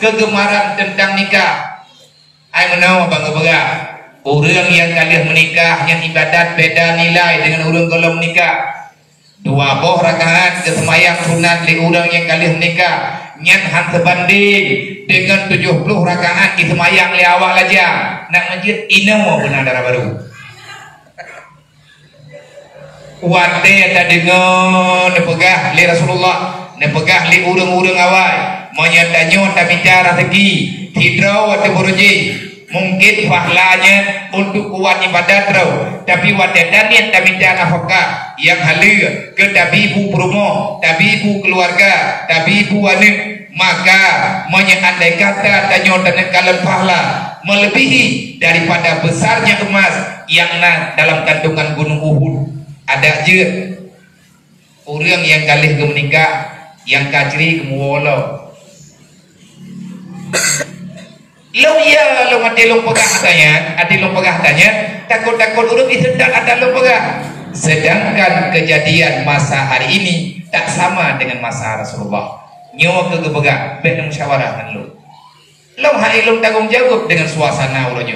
kegemaran tentang nikah. Ai menau bangga-bangga. Orang yang kalian menikah yang ibadat beda nilai dengan orang kalau menikah. 20 rakaat kesemayang sunat li orang yang kalian menikah nyan han sebanding dengan 70 rakaat kesemayang li awal aja nak masjid inau benar darah baru. Wate ada dengan nepegah li Rasulullah, nepegah li urang-urang awal menyatanyo tak bicara rezeki hidrau atau buruji. Mungkin pahalanya untuk kuat ibadat terus, tapi wadah niat tak minta nafkah yang halal ke tabibu perumahan, tabibu keluarga, tabibu anak, maka menyandai kata tanya dan kalian pahala melebihi daripada besarnya emas yang dalam kandungan gunung Uhud. Ada je orang yang kali menikah yang kacri kemuwala. Lo iya lo mati lo pegah tanya takut urut disedak ada lo pegah. Sedangkan kejadian masa hari ini tak sama dengan masa Rasulullah. Nyawa kegepegah beda musyawarah kan lo hari lo tanggung jawab dengan suasana uronyo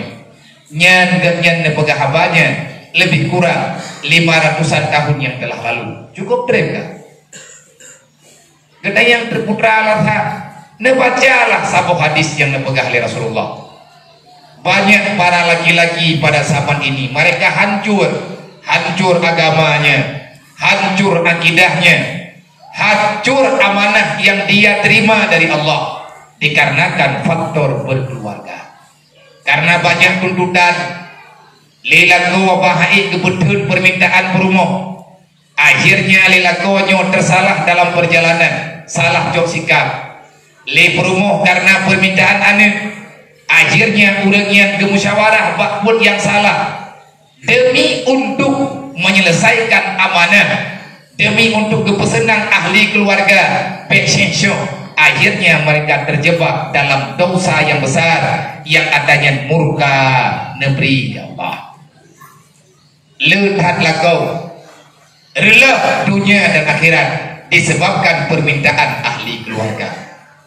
nyan nepegah habanya lebih kurang 500-an tahun yang telah lalu. Cukup terima kita yang terputra alatha nebacalah satu hadis yang nepegah oleh Rasulullah. Banyak para laki-laki pada zaman ini mereka hancur agamanya, hancur akidahnya, hancur amanah yang dia terima dari Allah dikarenakan faktor berkeluarga. Karena banyak tuntutan lilaku bahai kebetulan permintaan perumah, akhirnya lilakonyo tersalah dalam perjalanan, salah jok sikap li perumuh karena permintaan anak, akhirnya urangnya gemusyawarah bakpun yang salah demi untuk menyelesaikan amanah, demi untuk kepesenang ahli keluarga pension, akhirnya mereka terjebak dalam dosa yang besar yang adanya murka negeri Allah. Lihatlah kau rela dunia dan akhirat disebabkan permintaan ahli keluarga.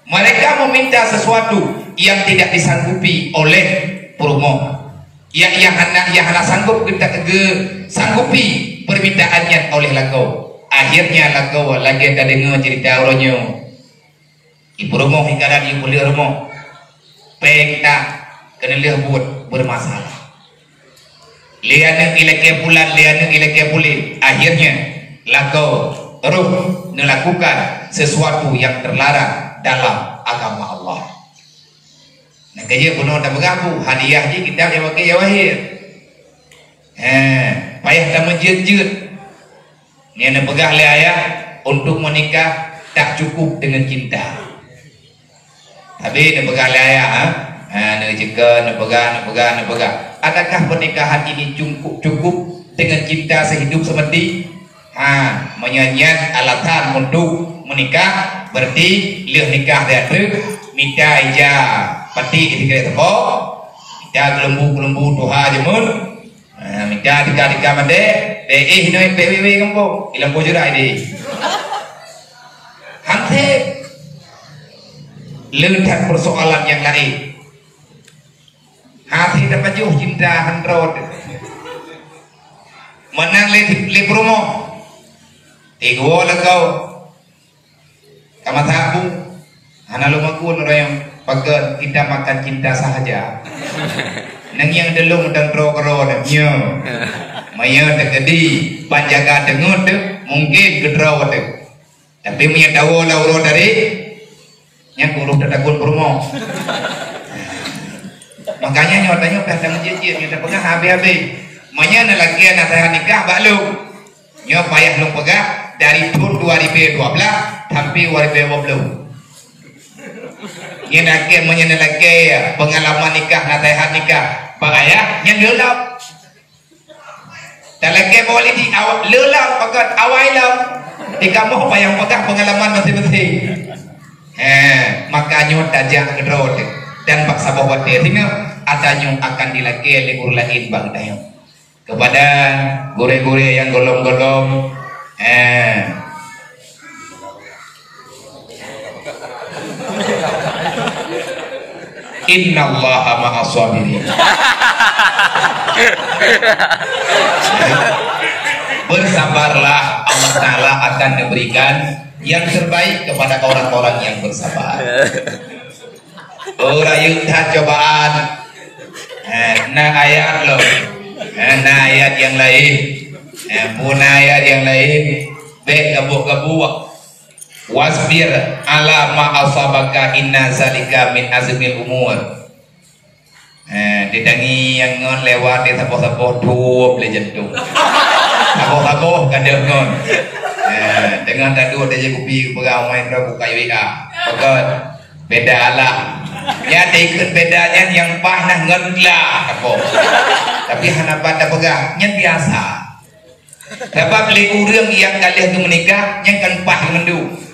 Mereka meminta sesuatu yang tidak disanggupi oleh perumoh, yang hanya sanggup kita sanggupi permintaannya oleh lagu. Akhirnya lagu lagi ada dengar cerita orangnya ibu rumah hingga ibu beli rumah pengta kena lihat buat bermasalah. Lihat ilake bulan, lihat ilake bulan. Akhirnya lagu terus melakukan sesuatu yang terlarang dalam agama Allah. Nah kaya puno tak bergabu hadiah je kita yang pakai jawahir. Payah tak menjejut. Ni nak pegah le ayah untuk menikah tak cukup dengan cinta. Tapi nak pegah le ayah, nak jeka, nak pegah. Adakah pernikahan ini cukup dengan cinta sehidup semati? Menyanyian alatan untuk menikah berarti lihat nikah dia tu minta ija pati ketika itu minta gelembu tuha jemun minta dika mande hinoi pewe kampo ilang bojura ini hante lihat persoalan yang lain hati dapat jauh cinta handrod menang le promo tigo kau kamu tahu anak lu makul orang yang pakai kita makan cinta sahaja nang yang delung dan ro nyo maya tegedi panjaga dengut mungkin gedro tapi punya tahu lauro dari yang kurung takut promo makanya nyotanya kadang jejit kita pegah habis maya lagi anak nikah balu nyo payah lu pegah dari tahun 2012 sampai 2020. Yang lagi menyenelake pengalaman nikah, nasihat nikah, pak ayah yang lelap. Tak lagi boleh di awal lelap, pakat awal lelap. Di kamu payah pegang pengalaman masing-masing. Makanya tajak kedrot dan paksa bawa dia sehingga adanya akan dilaki oleh guru lain bangdaya. Kepada guru-guru yang golong-golong innallaha ma'as sabirin. Bersabarlah, Allah Ta'ala akan memberikan yang terbaik kepada orang-orang yang bersabar. Orang yang cobaan, nah ayat loh, nah ayat yang lain, pun ayat yang lain, gabuh-gabuh. Wasbir ala ma asabaka inna zalika min azmil umur. Didangi yang ngon lewat di sapoh-sapoh tuh boleh jatuh. Sapoh-sapoh kan dia ngon. Dengan tadu dia kopi berau main dah buka WA. Pokok beda lah. Ya ikut bedanya yang pah nah ngon lah apa. Tapi hanapan dah pegang yang biasa. Sebab li urang yang kalian tu menikah yang kan pah mendu.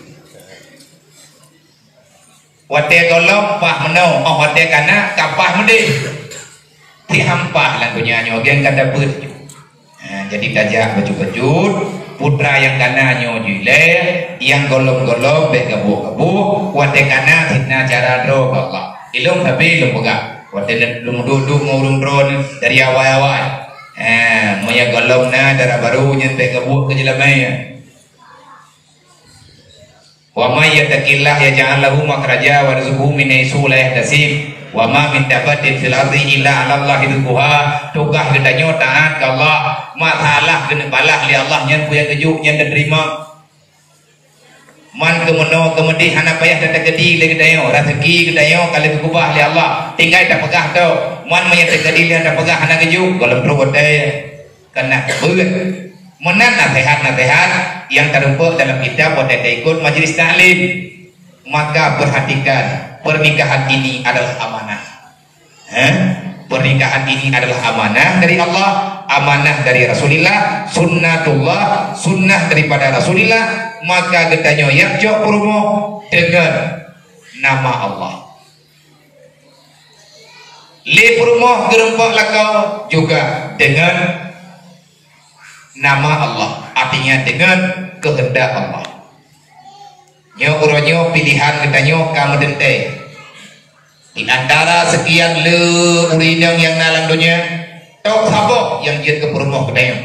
Wate golong pah meno, oh wate kana kapah mendih. Ti hampah lah dunia nyo gen kada beut. Jadi gajah baju-baju, putra yang kana nyo jile, yang golong-golong be gabuh-gabuh, wate kana hitna cara dro Allah. Ilung tapi ilung pegak. Wate lung duduk ngurung drone dari awal-awal. Moya golong na darah baru nyen be gabuh ke jelamai. Wa may yattaqillah yaj'al lahu makhraja wa yarzuqhu min haitsu la yahtasib wa ma min dabbatin fil ardi illa 'ala Allahi rizquha. Tugah gedanyo taat ke Allah, ma salah kena balah li Allah nyen ku yang kejuk nyen terima. Man kemeno kemedi hana payah dan tegedi le gedanyo rezeki gedanyo kali kubah li Allah tinggal dak pegah tu. Man may tegedi li dak pegah hana kejuk golem perut kena beut. Menan nasihat-nasihat yang terdapat dalam kitab pada ikut majelis taklim, maka perhatikan pernikahan ini adalah amanah. Pernikahan ini adalah amanah dari Allah, amanah dari Rasulullah, sunnatullah, sunnah daripada Rasulullah. Maka getanyo yakjo promo dengan nama Allah. Le promo gerempak lakau juga dengan nama Allah, artinya dengan kehendak Allah. Nyo uronyo pilihan ketanyo kamu dente. Di antara sekian le urinang yang nalang dunia, tok sabo yang dia ke perumoh ketanyo.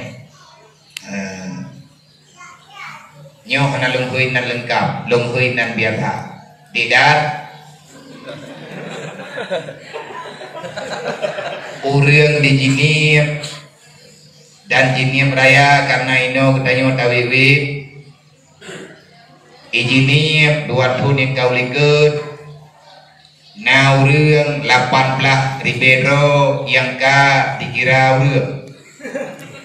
Nyo kana lungkuin nan lengkap, lungkuin nan biasa. Tidak. Urang di jinir dan jinnya meraya karena ino ketanyo tawiwi ijini dua tahun yang kau likut na urang 18 ribero yang ka dikira urang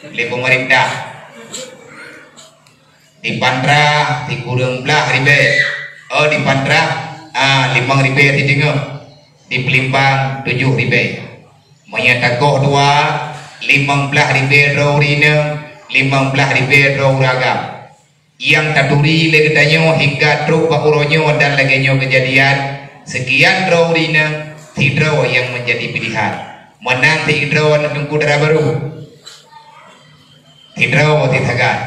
le pemerintah di Pantra di kurang belah ribe di Pantra 5 ribe di tengok di Pelimpang 7 ribe menyatakoh 15 ribe rorina 15 ribe ragam yang taduri legetanyo hingga truk bakuronyo dan lagenyo kejadian sekian rorina tidro yang menjadi pilihan menang tidro nunggu darah baru tidro titagan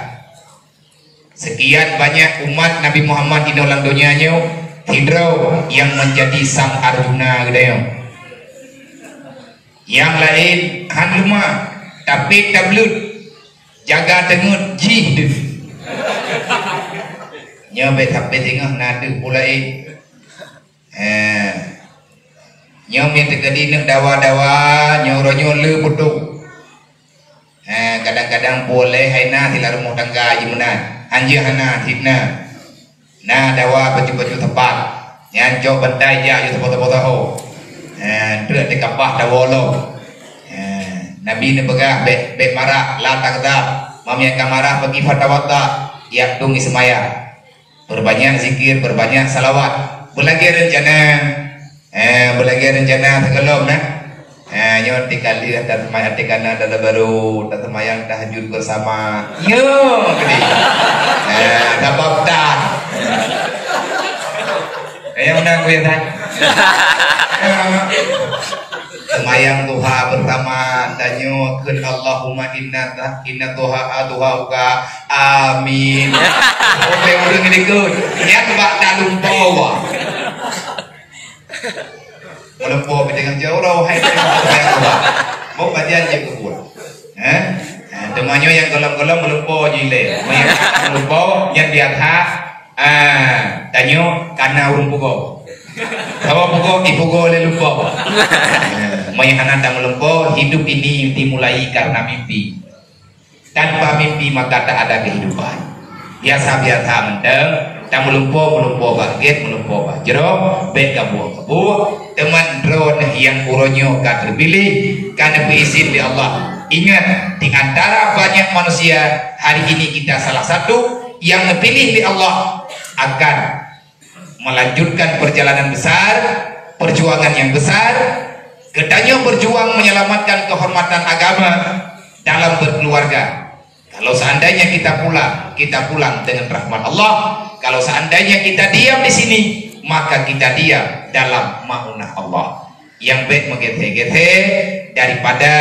sekian banyak umat Nabi Muhammad di dalam dunianya tidro yang menjadi sang Arjuna gedayo. Yang lain hanluma tapi tablut jaga tengut jihd nyobe tapi tengah nadu pulai nyobe tegadi nak dawa-dawa nyoro le putu kadang-kadang boleh haina di rumah tangga jimenan anjir hana hitna nah dawa baju-baju tepat yang jauh bantai ja yo tepat-tepat ho dek di kapah dawolo Nabi ni begah be marah latak dah mamia kamarah pergi fatawata yak dungi semaya berbanyak zikir berbanyak salawat berlagi rencana tegelom nah nyo tikali dan semaya tikana dan baru dan semayang tahajud bersama yo gede sebab dah yang menang gue tadi semayang duha bersama danyo kun Allahumma inna duha uka amin oke udah ngene kun ya bak tak lupa Melempau dengan jauh hai keluar. Mau bagian je keluar. Temannya yang golong-golong melempau jile. Melempau yang di atas tanyo karena urung pugo. Kalau pugo ipugo le lupa. Mai anak tak melempau, hidup ini dimulai karena mimpi. Tanpa mimpi maka tak ada kehidupan. Biasa-biasa mendeng, tak melempau baget, melempau bajro, baik kabu teman drone yang uronyo kan terpilih karena berizin di Allah. Ingat, di antara banyak manusia hari ini kita salah satu yang dipilih di Allah akan melanjutkan perjalanan besar, perjuangan yang besar. Katanya berjuang menyelamatkan kehormatan agama dalam berkeluarga. Kalau seandainya kita pulang dengan rahmat Allah. Kalau seandainya kita diam di sini, maka kita diam dalam maunah Allah. Yang baik menggethe-gethe daripada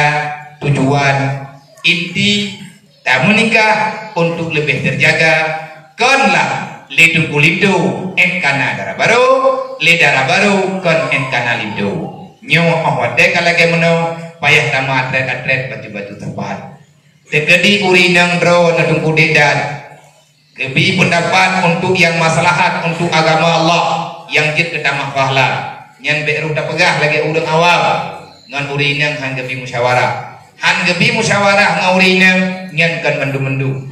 tujuan inti tak menikah untuk lebih terjaga. Konlah lidu kulidu enkana darah baru, le darah baru kon enkana lidu. Nyo awade kalage meno payah tama atlet batu-batu tepat. Tekedi urinang dro nadung kudedan. Kebi pendapat untuk yang maslahat untuk agama Allah yang jid ketamah pahala. Nyan beru dah pegah lagi udang awam. Ngan urinang han gebi musyawarah. Han gebi musyawarah ngaurinang nyan kan mendu-mendu.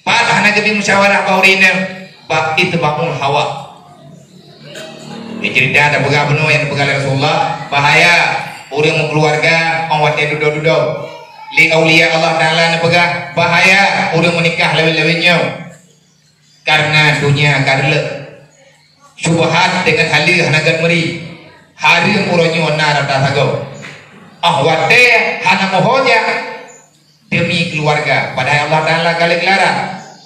Pat han gebi musyawarah ngaurinang bab itbaqul hawa. Cerita ada pegah benuh yang pegah Rasulullah bahaya urang keluarga awat duduk-duduk. Li aulia Allah Ta'ala nepegah bahaya urang menikah lewin-lewinnya karena dunia karle syubhat dengan halih hanagan meri hari uronyo nara tasago wate hana mohoja demi keluarga padahal Allah Ta'ala kali larang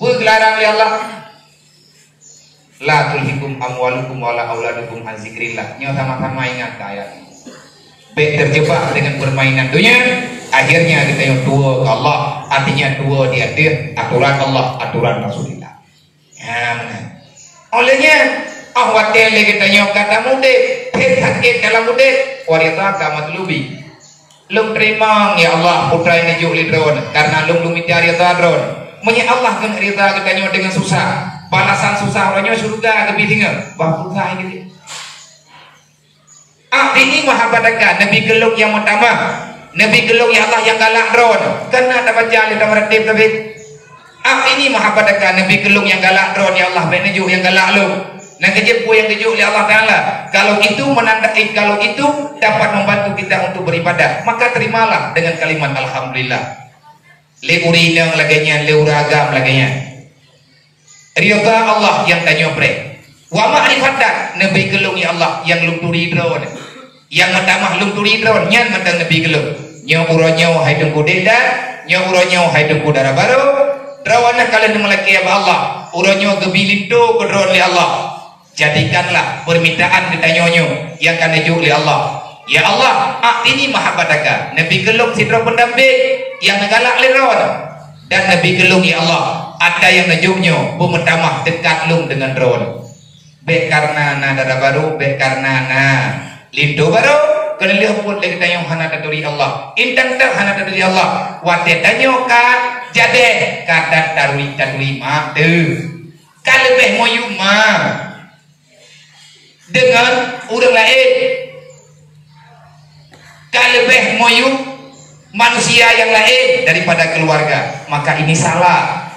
larang ya Allah la tulhikum amwalukum wala auladukum an zikrillah. Nyo sama-sama ingat ayat baik terjebak dengan permainan dunia. Akhirnya kita yang tua ke Allah, artinya tua di akhir aturan Allah, aturan Rasulullah. Ya, benar. Olehnya, watel kita nyok kata mude, sakit dalam mude, wanita agama lubi. Lum terima ya Allah putra ini juli drone, karena lum mencari drone. Menya Allah kan rita kita nyok dengan susah, balasan susah orangnya surga kebisingan, bah susah ini. Ini mahabadaka Nabi gelung yang utama. Nabi gelung ya Allah yang galak drone karena ada baca kita meratib tapi ini mahabadaka Nabi gelung yang galak drone ya Allah benejuk yang galak lu nak kejepu yang kejuk oleh Allah Ta'ala. Kalau itu menandai, kalau itu dapat membantu kita untuk beribadah, maka terimalah dengan kalimat alhamdulillah. Le urinang laganya, le uragam laganya riyadha Allah yang tanya pre wa ma'rifatak Nabi gelung ya Allah yang lumturi drone yang matamah lumturi drone nyan matang Nabi gelung nyo uronyo hai dengku dedan nyo uronyo hai dengku darah baru drawana kalian melaki Allah uronyo gebilindo ke drone li Allah. Jadikanlah permintaan kita nyonyo yang kan dijuk li Allah. Ya Allah, ini mahabbataka Nabi gelung sidro pendamping yang negalak li drone dan Nabi gelung ya Allah ada yang najuknyo pemetamah dekat lung dengan drone be karena na darah baru be karena na lindo baru kena lihat pun lagi tanya hana dari Allah intang tak hana dari Allah wate tanyo ka jade kata darui ma tu kalebeh moyuma dengan orang lain kalebeh moyu manusia yang lain daripada keluarga, maka ini salah.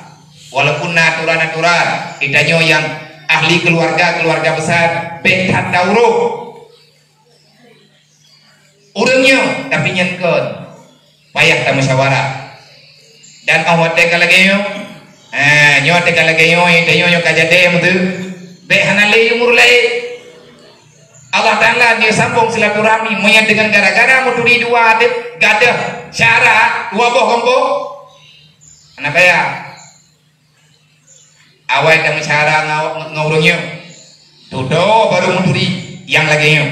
Walaupun aturan-aturan idanyo yang ahli keluarga besar bekat tauruk urangnya tapi nyenken payah ta musyawarah dan awat teka lagi yo nyo teka lagi yo idanyo kajade mutu be hanale umur lain Allah Ta'ala dia sambung silaturahmi monya dengan gara-gara muturi dua adet gadah syara dua boh kombo anak kaya awal dan syara ngurungnya tudo baru muturi yang lagi nyo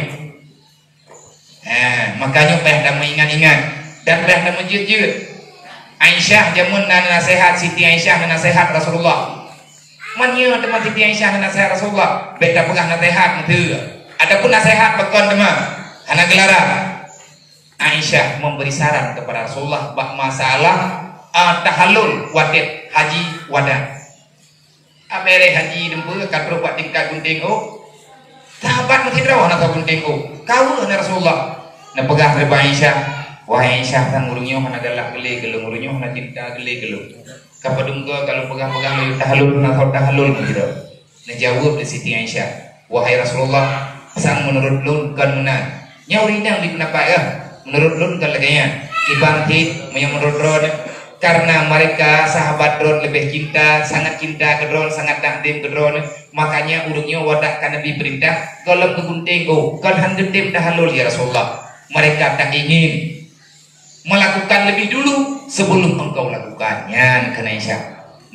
makanya payah dah mengingat-ingat dan payah dah menjut-jut Aisyah jamun dan nasihat Siti Aisyah dan nasihat Rasulullah manya teman Siti Aisyah dan nasihat Rasulullah beda pegah nasihat itu Adapun nasihat bekon teman hana gelarang Aisyah memberi saran kepada Rasulullah bak masalah tahallul watit haji wada. Abere haji dembe kadro buat tingkat gunting sahabat mesti rawah nak gunting kau na Rasulullah na pegah ke Aisyah. Wahai Aisyah sang urungnya hana galak gele gele urungnya hana cinta gele gele. Kapadungga kalau pegang-pegang layu tahallul na tahallul gitu. Na jawab di Siti Aisyah, wahai Rasulullah sang menurut lun kan menan nyaurina di kenapa ya menurut lun kan laganya ibantit menurut ron karena mereka sahabat Ron lebih cinta, sangat cinta ke Ron, sangat takdim ke Ron, makanya urungnya wadah kan Nabi perintah kalau kegunting kan handetim tahallul ya Rasulullah. Mereka tak ingin melakukan lebih dulu sebelum engkau lakukannya kena Aisyah.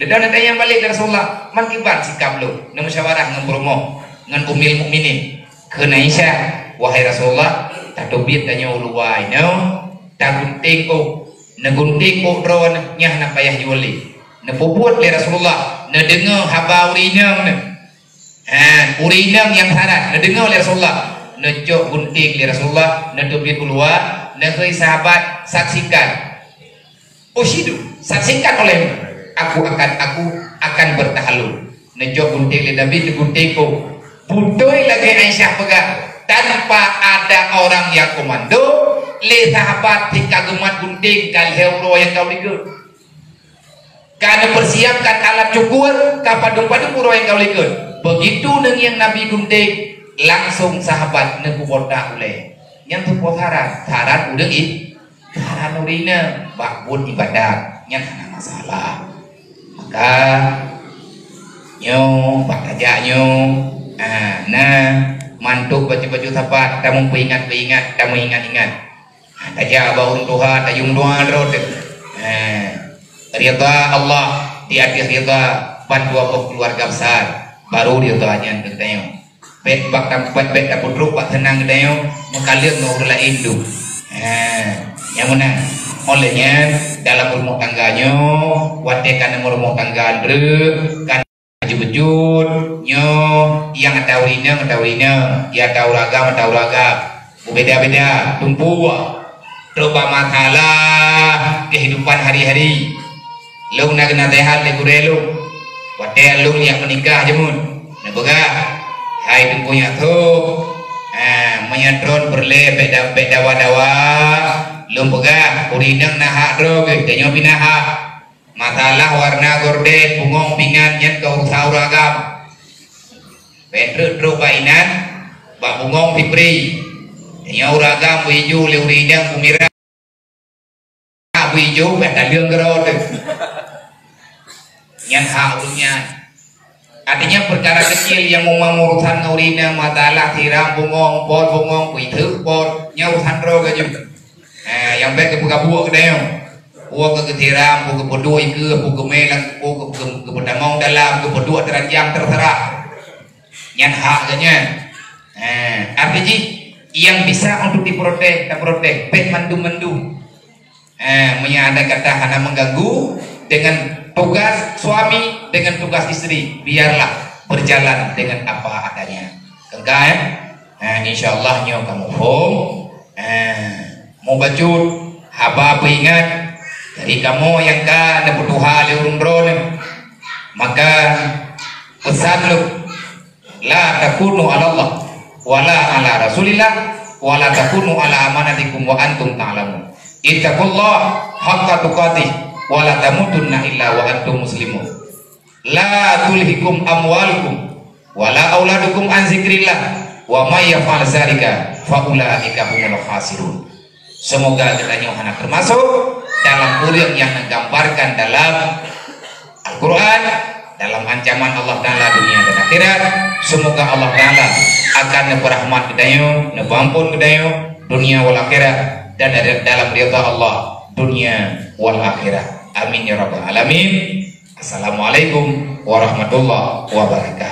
Dan ada yang balik dari Rasulullah, man kibar sikap lu, na musyawarah ngan bromo, ngan umil mukminin. Kena Aisyah, wahai Rasulullah, tak dobit tanya uluwai, no, tak gunting na gunting ron nyah na payah yuli. Na puput le Rasulullah, na dengar haba urinang na. Urinang yang harat, na dengar le Rasulullah, na jok gunting le Rasulullah, na dobit uluwa, na kei sahabat saksikan. Ushidu, saksikan oleh aku akan bertahalul. Nejok gunting le Nabi le gunting Budoy lagi Aisyah pegang tanpa ada orang yang komando le sahabat tika gemat gunting kal heuro yang kau likut karena persiapkan alat cukur kapadung-padung puro yang kau likut begitu dengan yang Nabi gunting langsung sahabat nekubota oleh yang tu posaran saran udah saran urina bakbun ibadat yang ada masalah maka nyo bak aja nyo mantuk baju-baju sahabat tamu ingat tamu ingat aja baun Tuhan tayung doa rod ridha Allah di akhir ridha bantu apa keluarga besar baru ridhanya kita bet bak tempat bet tak pudruk bak tenang kita mengkalir nur lain tu yang mana olehnya dalam rumah tangganya watekan rumah tangga kan bejut nyo yang tahu rina ya tahu ragam beda-beda tumpu coba masalah kehidupan hari-hari lu nak kena tehat le kurelu watel lu yang menikah jemun neboga hai tumpunya tu menyadron berle beda wadawa lu boga urinang nahak ro ge nyo pinaha masalah warna gorden bungong pingan yang kau sauragam petrut robainan bak bungong pipri yang uragam buiju liurinang bumira buiju beta liang gerot yang haulnya artinya perkara kecil yang mengurusan urinang masalah tiram bungong pot bungong buitu pot nyausan roga juga yang baik kebuka buak kedai buah kegetiran, buah kepedua ke, buah kemelang, buah kepedamau dalam, kepedua teranjang terserah. Yang haknya, artinya yang bisa untuk diprotek, tak protek, bet mandu. Ada kata hana mengganggu dengan tugas suami dengan tugas istri, biarlah berjalan dengan apa adanya. Kengkai, insyaallah nyo kamu mau bajut, haba ingat. Dari kamu yang kan berdoa leurun ron maka pesan lu la takunu ala Allah wala ala Rasulillah wala takunu ala amanatikum wa antum ta'lamun ittaqullah haqqa tuqatih wala tamutunna illa wa antum muslimun la tulhikum amwalukum wala auladukum an zikrillah wa may yaf'al dzalika fa ulaika humul khasirun. Semoga kita nyohana termasuk dalam urang yang menggambarkan dalam Al-Quran dalam ancaman Allah Ta'ala dunia dan akhirat. Semoga Allah Ta'ala akan berahmat kedayo, nebampun kedayo dunia wal akhirat dan dalam ridha Allah dunia wal akhirat. Amin ya rabbal alamin. Assalamualaikum warahmatullahi wabarakatuh.